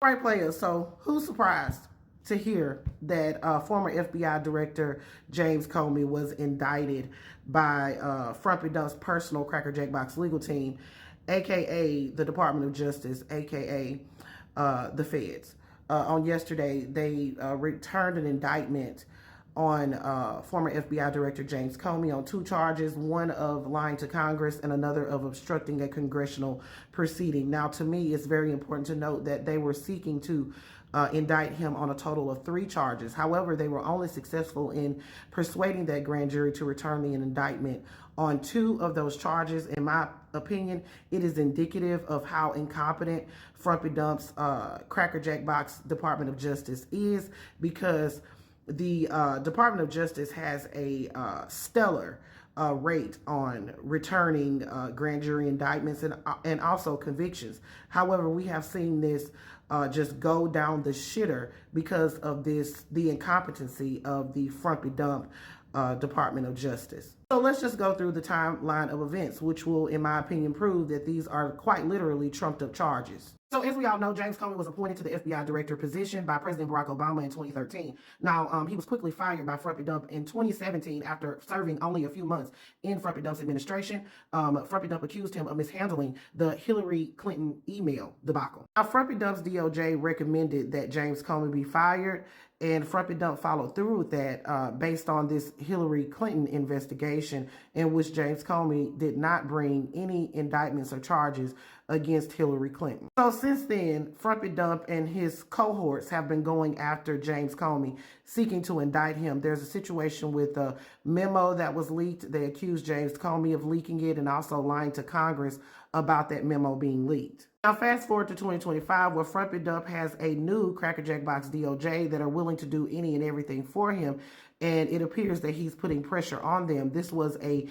All right, players. So, who's surprised to hear that former FBI Director James Comey was indicted by Frumpy Dump's personal Cracker Jack Box legal team, aka the Department of Justice, aka the Feds? On yesterday, they returned an indictment on former FBI Director James Comey on two charges, one of lying to Congress and another of obstructing a congressional proceeding. Now, to me, it's very important to note that they were seeking to indict him on a total of three charges. However, they were only successful in persuading that grand jury to return the indictment on two of those charges. In my opinion, it is indicative of how incompetent Frumpy Dump's Cracker Jack Box Department of Justice is, because the Department of Justice has a stellar rate on returning grand jury indictments and also convictions. However, we have seen this just go down the shitter because of the incompetency of the Frumpy Dump Department of Justice. So let's just go through the timeline of events, which will, in my opinion, prove that these are quite literally trumped up charges. So as we all know, James Comey was appointed to the FBI director position by President Barack Obama in 2013. Now, he was quickly fired by Frumpy Dump in 2017 after serving only a few months in Frumpy Dump's administration. Frumpy Dump accused him of mishandling the Hillary Clinton email debacle. Now, Frumpy Dump's DOJ recommended that James Comey be fired, and Frumpy Dump followed through with that based on this Hillary Clinton investigation, in which James Comey did not bring any indictments or charges against Hillary Clinton. So since then, Frumpy Dump and his cohorts have been going after James Comey, seeking to indict him. There's a situation with a memo that was leaked. They accused James Comey of leaking it and also lying to Congress about that memo being leaked. Now, fast forward to 2025, where Frumpy Dump has a new Cracker Jack Box DOJ that are willing to do any and everything for him, and it appears that he's putting pressure on them. This was a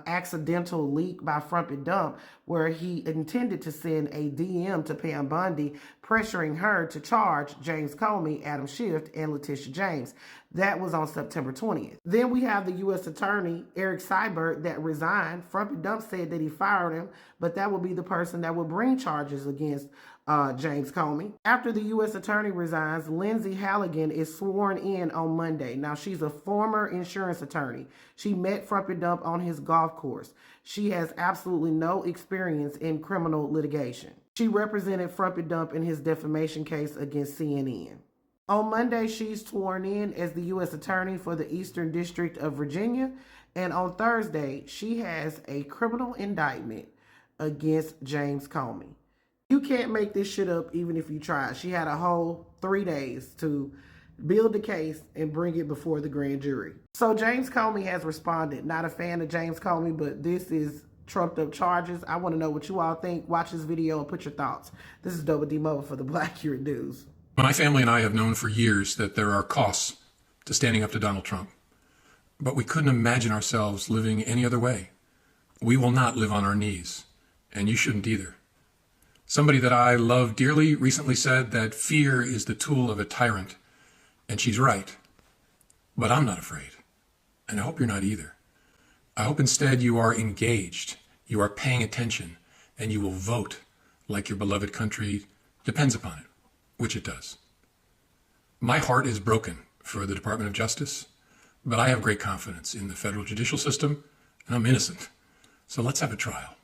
accidental leak by Frumpy Dump where he intended to send a DM to Pam Bundy, pressuring her to charge James Comey, Adam Schiff, and Letitia James. That was on September 20th. Then we have the U.S. Attorney, Eric Seibert, that resigned. Frumpy Dump said that he fired him, but that will be the person that will bring charges against James Comey. After the U.S. Attorney resigns, Lindsay Halligan is sworn in on Monday. Now, she's a former insurance attorney. She met Frumpy Dump on his golf course. She has absolutely no experience in criminal litigation. She represented Frumpy Dump in his defamation case against CNN. On Monday, she's sworn in as the U.S. Attorney for the Eastern District of Virginia. And on Thursday, she has a criminal indictment against James Comey. You can't make this shit up even if you try. She had a whole 3 days to build the case and bring it before the grand jury. So James Comey has responded. Not a fan of James Comey, but this is trumped up charges. I want to know what you all think. Watch this video and put your thoughts. This is Double D Mobile for the Black Curate News. My family and I have known for years that there are costs to standing up to Donald Trump, but we couldn't imagine ourselves living any other way. We will not live on our knees, and you shouldn't either. Somebody that I love dearly recently said that fear is the tool of a tyrant, and she's right. But I'm not afraid, and I hope you're not either. I hope instead you are engaged, you are paying attention, and you will vote like your beloved country depends upon it, which it does. My heart is broken for the Department of Justice, but I have great confidence in the federal judicial system, and I'm innocent. So let's have a trial.